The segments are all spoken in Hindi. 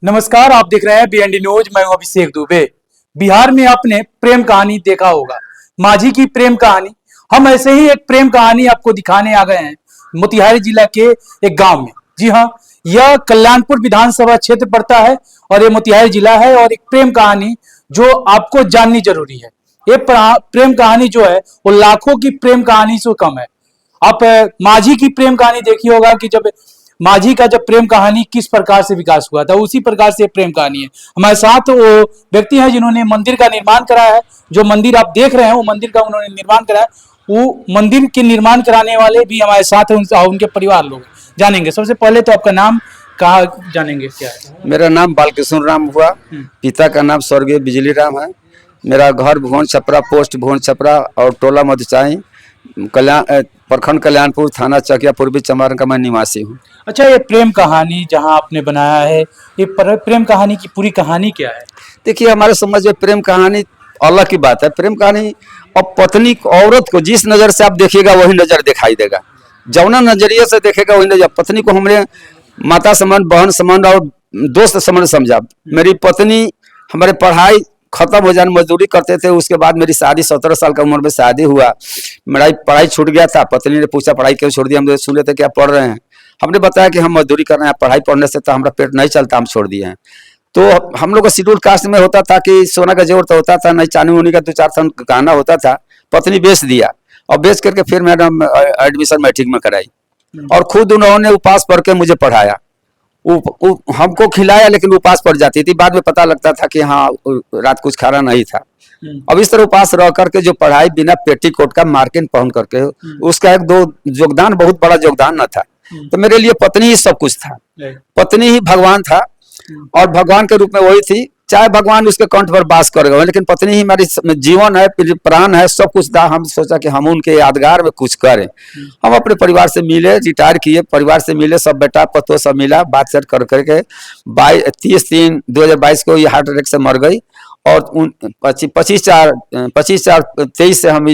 नमस्कार, आप देख रहे हैं बीएनडी न्यूज। मैं हूं अभिषेक दुबे। बिहार में आपने प्रेम कहानी देखा होगा, माझी की प्रेम कहानी। हम ऐसे ही एक प्रेम कहानी आपको दिखाने आ गए हैं मोतिहारी जिला के एक गांव में। जी हां, यह कल्याणपुर विधानसभा क्षेत्र पड़ता है और ये मोतिहारी जिला है। और एक प्रेम कहानी जो आपको जाननी जरूरी है। ये प्रेम कहानी जो है वो लाखों की प्रेम कहानी से कम है। आप माझी की प्रेम कहानी देखी होगा कि जब माझी का जब प्रेम कहानी किस प्रकार से विकास हुआ था, उसी प्रकार से प्रेम कहानी है। हमारे साथ वो व्यक्ति हैं जिन्होंने मंदिर का निर्माण कराया है। जो मंदिर आप देख रहे हैं वो मंदिर का उन्होंने निर्माण कराया। वो मंदिर के निर्माण कराने वाले भी हमारे साथ हैं, उनके परिवार लोग जानेंगे। सबसे पहले तो आपका नाम कहा जानेंगे, क्या है? मेरा नाम बालकृष्ण राम हुआ। पिता का नाम स्वर्गीय बिजली राम है। मेरा घर भुवन छपरा, पोस्ट भुवन छपरा और टोला मधुचाई, प्रखंड कल्याणपुर, थाना चकिया, पूर्वी चंपारण का मैं निवासी हूँ। अच्छा, ये प्रेम कहानी जहाँ आपने बनाया है, ये प्रेम कहानी की पूरी कहानी क्या है? देखिए, हमारे समाज में प्रेम कहानी अलग की बात है। प्रेम कहानी और पत्नी औरत को जिस नज़र से आप देखिएगा वही नज़र दिखाई देगा। जौना नजरिए से देखेगा वही नजर। पत्नी को हमने माता समान, बहन समान और दोस्त समान समझा। मेरी पत्नी हमारे पढ़ाई खत्म हो जाने, मजदूरी करते थे। उसके बाद मेरी शादी 17 साल की उम्र में शादी हुआ। मेरा पढ़ाई छूट गया था। पत्नी ने पूछा पढ़ाई क्यों छोड़ दिया? हम सुन लेते क्या पढ़ रहे हैं। हमने बताया कि हम मजदूरी कर रहे हैं, पढ़ाई पढ़ने से तो हमारा पेट नहीं चलता, हम छोड़ दिए हैं। तो हम लोग को शेड्यूल कास्ट में होता था कि सोना का जोड़ तो होता था नहीं, चांदी उनी का 2-4 थान गहना होता था। पत्नी बेच दिया और बेच करके फिर मैडम एडमिशन मैट्रिक में कराई और खुद उन्होंने उपास पढ़ के मुझे पढ़ाया। हमको खिलाया लेकिन उपास पड़ जाती थी। बाद में पता लगता था कि हाँ, रात कुछ खाना नहीं था। अब इस तरह उपास रह करके जो पढ़ाई बिना पेटीकोट का मार्किन पहन करके, उसका एक दो योगदान, बहुत बड़ा योगदान न था। तो मेरे लिए पत्नी ही सब कुछ था। पत्नी ही भगवान था और भगवान के रूप में वही थी। चाहे भगवान उसके कंठ पर वास कर गए, लेकिन पत्नी ही हमारी जीवन है, प्राण है, सब कुछ था। हम सोचा कि हम उनके यादगार में कुछ करें। हम अपने परिवार से मिले, रिटायर किए, परिवार से मिले, सब बेटा पतो सब मिला, बातचीत कर करके 30/3/2022 को ये हार्ट अटैक से मर गई। और 25/4/23 से हम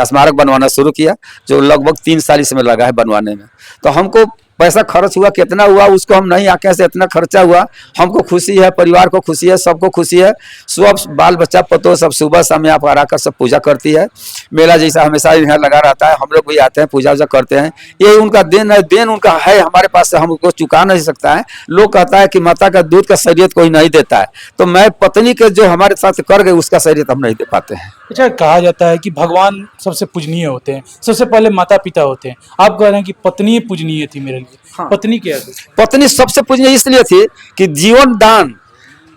स्मारक बनवाना शुरू किया, जो लगभग 3 साल इसमें लगा है बनवाने में। तो हमको पैसा खर्च हुआ, कितना हुआ उसको हम नहीं आके से, इतना खर्चा हुआ। हमको खुशी है, परिवार को खुशी है, सबको खुशी है। सब बाल बच्चा पतो सब सुबह शाम यहाँ पर आकर सब पूजा करती है। मेला जैसा हमेशा यहाँ लगा रहता है, हम लोग भी आते हैं, पूजा वूजा करते हैं। ये उनका देन है, देन उनका है हमारे पास से, हम उसको चुका नहीं सकता है। लोग कहता है कि माता का दूध का शरीयत कोई नहीं देता है, तो मैं पत्नी के जो हमारे साथ कर गए उसका शरीयत हम नहीं दे पाते हैं। अच्छा, कहा जाता है कि भगवान सबसे पूजनीय होते हैं, सबसे पहले माता पिता होते हैं। आप कह रहे हैं कि पत्नी पूजनीय थी मेरे लिए। हाँ। पत्नी क्या है? पत्नी सबसे पूजनीय इसलिए थी कि जीवन दान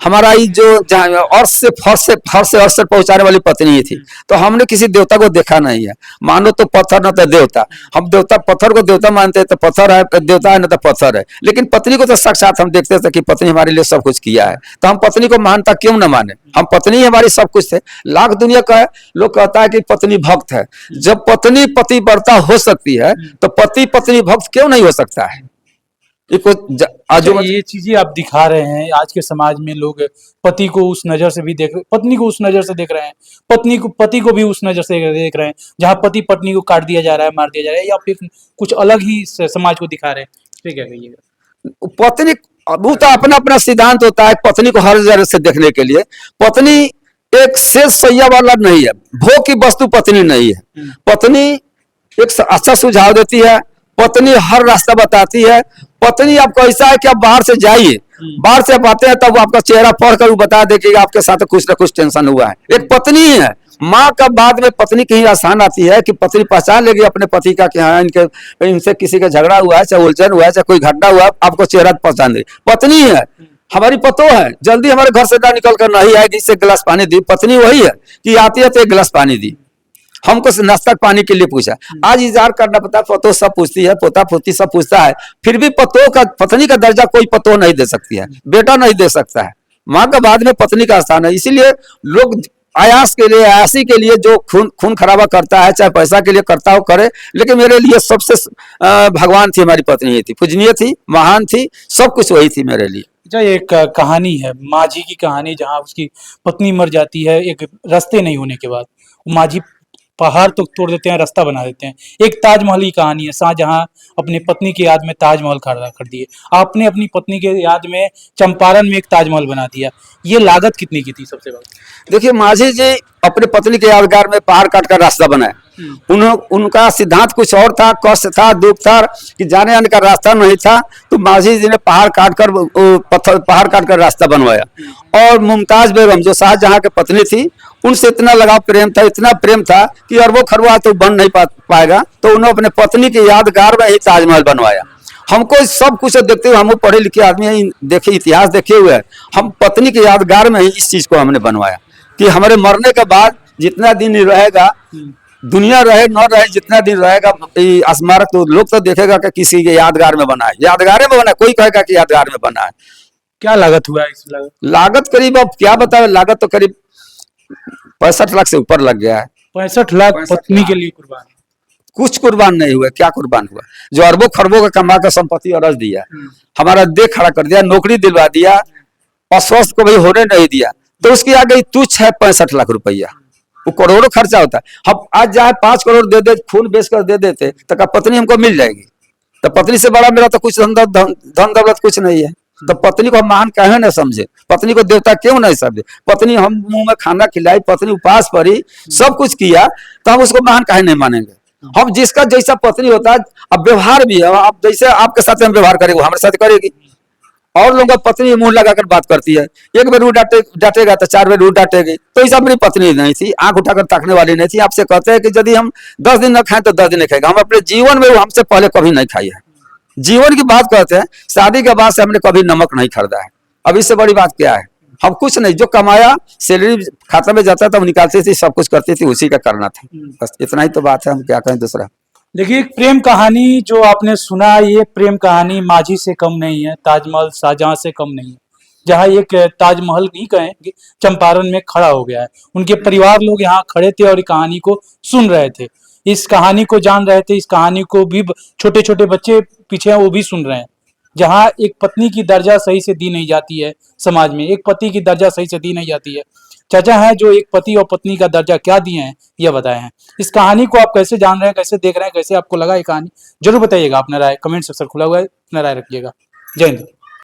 हमारा ही जो अर्श से फर्श से अर्श से पहुंचाने वाली पत्नी ही थी। तो हमने किसी देवता को देखा नहीं है। मानो तो पत्थर न तो देवता। हम देवता पत्थर को देवता मानते हैं, तो पत्थर है देवता है, न तो पत्थर है। लेकिन पत्नी को तो साक्षात हम देखते थे कि पत्नी हमारे लिए सब कुछ किया है। तो हम पत्नी को मानता क्यों न माने? हम पत्नी हमारी सब कुछ थे। लाख दुनिया का है, लोग कहता है कि पत्नी भक्त है। जब पत्नी पतिव्रता हो सकती है तो पति पत्नी भक्त क्यों नहीं हो सकता है? ये चीजें आप दिखा रहे हैं। आज के समाज में लोग पति को उस नजर से भी देख रहे, पत्नी को उस नजर से देख रहे हैं, पति को भी उस नजर से देख रहे हैं, जहाँ पति पत्नी को काट दिया जा रहा है, मार दिया जा रहा है, या फिर कुछ अलग ही समाज को दिखा रहे हैं। तो क्या कहिएगा? पत्नी वो तो अपना अपना सिद्धांत होता है पत्नी को हर नजर से देखने के लिए। पत्नी एक शेष सैया वाला नहीं है, भोग की वस्तु पत्नी नहीं है। पत्नी एक अच्छा सुझाव देती है, पत्नी हर रास्ता बताती है। पत्नी आपको ऐसा है कि आप बाहर से जाइए, बाहर से आप आते हैं तब आपका चेहरा पढ़कर वो बता दे कि आपके साथ कुछ ना कुछ टेंशन हुआ है। एक पत्नी ही है। माँ का बाद में पत्नी की ही आसान आती है कि पत्नी पहचान लेगी अपने पति का कि हाँ, इनसे किसी का झगड़ा हुआ है, चाहे उलझन हुआ है, चाहे कोई घटना हुआ है, आपको चेहरा पहचान देगी। पत्नी है, हमारी पतो है, जल्दी हमारे घर से ना निकल कर नहीं आएगी, इससे गिलास पानी दी। पत्नी वही है कि आती है तो 1 गिलास पानी दी, हमको नाश्ता पानी के लिए पूछा। आज इजहार करना पड़ता है, पतो सब पूछती है, पोता पोती सब पूछता है, फिर भी पतो का पत्नी का दर्जा कोई पतो नहीं दे सकती है, बेटा नहीं दे सकता है। माँ का बाद में पत्नी का स्थान है। इसीलिए लोग आयास के लिए, आयासी के लिए जो खून खराबा करता है, चाहे पैसा के लिए करता हो करे, लेकिन मेरे लिए सबसे भगवान थी, हमारी पत्नी ही थी, पूजनीय थी, महान थी, सब कुछ वही थी मेरे लिए। अच्छा, एक कहानी है माझी की कहानी, जहाँ उसकी पत्नी मर जाती है एक रास्ते नहीं होने के बाद। माझी पहाड़ तो तोड़ देते हैं, रास्ता बना देते हैं। एक ताजमहल की कहानी है, शाहजहां अपनी पत्नी की याद में ताजमहल खड़ा कर दिए। आपने अपनी पत्नी के याद में चंपारण में एक ताजमहल बना दिया। ये लागत कितनी की थी सबसे बड़ी? देखिए माझी जी अपने पत्नी के यादगार में पहाड़ काट कर रास्ता बनाए। उनका सिद्धांत कुछ और था, कष्ट था, दुख था कि जाने आने का रास्ता नहीं था, तो माझी जी ने पहाड़ काट कर रास्ता बनवाया। और मुमताज बेगम जो शाहजहां की पत्नी थी, उनसे इतना लगाव प्रेम था, इतना प्रेम था कि अरबों खरबों तो बन नहीं पाएगा, तो उन्होंने अपने पत्नी के यादगार में ही ताजमहल बनवाया। हमको सब कुछ देखते हुए, हम पढ़े लिखे आदमी हैं, देखे इतिहास देखे हुए हैं, हम पत्नी के यादगार में ही इस चीज को हमने बनवाया कि हमारे मरने के बाद जितना दिन रहेगा, दुनिया रहे न रहे, जितना दिन रहेगा स्मारक, तो लोग तो देखेगा कि किसी के यादगार में बना है, यादगार में बना है, कोई कहेगा कि यादगार में बना है। क्या लागत हुआ इस लागत करीब, अब क्या बताए, लागत तो करीब 65 लाख से ऊपर लग गया है। 65 लाख पत्नी के लिए कुर्बान? कुछ कुर्बान नहीं हुआ, क्या कुर्बान हुआ? जो अरबों खरबों का कमा कर संपत्ति अरज दिया, हमारा देह खड़ा कर दिया, नौकरी दिलवा दिया, अस्वस्थ को भी होने नहीं दिया, तो उसकी आ गई तुच्छ है 65 लाख रुपया। वो करोड़ों खर्चा होता है। हम आज चाहे 5 करोड़ दे दे, खून बेच कर दे देते, तो क्या पत्नी हमको मिल जाएगी? तो पत्नी से बड़ा मेरा तो कुछ धन दौलत कुछ नहीं है। तो पत्नी को हम महान कहे न समझे, पत्नी को देवता क्यों नहीं समझे? पत्नी हम मुंह में खाना खिलाई, पत्नी उपास पड़ी, सब कुछ किया, तो हम उसको महान कहे नहीं मानेंगे? हम जिसका जैसा पत्नी होता है, अब व्यवहार भी है, आप जैसे आपके साथ हम व्यवहार करेंगे, वो हमारे साथ करेगी। और लोगों का पत्नी मुंह लगाकर बात करती है, एक बार रूठ डांटेगा तो 4 बार रूठ डांटेगी। तो ऐसा मेरी पत्नी नहीं थी, आंख उठाकर ताकने वाली नहीं थी। आपसे कहते हैं कि यदि हम 10 दिन न खाएं तो 10 दिन नहीं खाएगा। हम अपने जीवन में वो हमसे पहले कभी नहीं खाई है। जीवन की बात करते हैं, शादी के बाद से हमने कभी नमक नहीं खरीदा है। अब इससे बड़ी बात क्या है? हम कुछ नहीं, जो कमाया सैलरी खाता में जाता था, हम निकालती थी, सब कुछ करती थी, उसी का करना था। बस इतना ही तो बात है, हम क्या कहें दूसरा। देखिए, एक प्रेम कहानी जो आपने सुना, ये प्रेम कहानी माझी से कम नहीं है, ताजमहल शाहजहां से कम नहीं है। जहाँ एक ताजमहल ही कहें कि चंपारण में खड़ा हो गया है, उनके परिवार लोग यहाँ खड़े थे और कहानी को सुन रहे थे, इस कहानी को जान रहे थे, इस कहानी को भी छोटे छोटे बच्चे पीछे हैं, वो भी सुन रहे हैं। जहाँ एक पत्नी की दर्जा सही से दी नहीं जाती है समाज में, एक पति की दर्जा सही से दी नहीं जाती है। चाचा हैं जो एक पति और पत्नी का दर्जा क्या दिए हैं, ये बताए हैं। इस कहानी को आप कैसे जान रहे हैं, कैसे देख रहे हैं, कैसे आपको लगा ये कहानी, जरूर बताइएगा। अपना राय कमेंट सेक्शन खुला हुआ है, अपना राय रखिएगा। जय हिंद।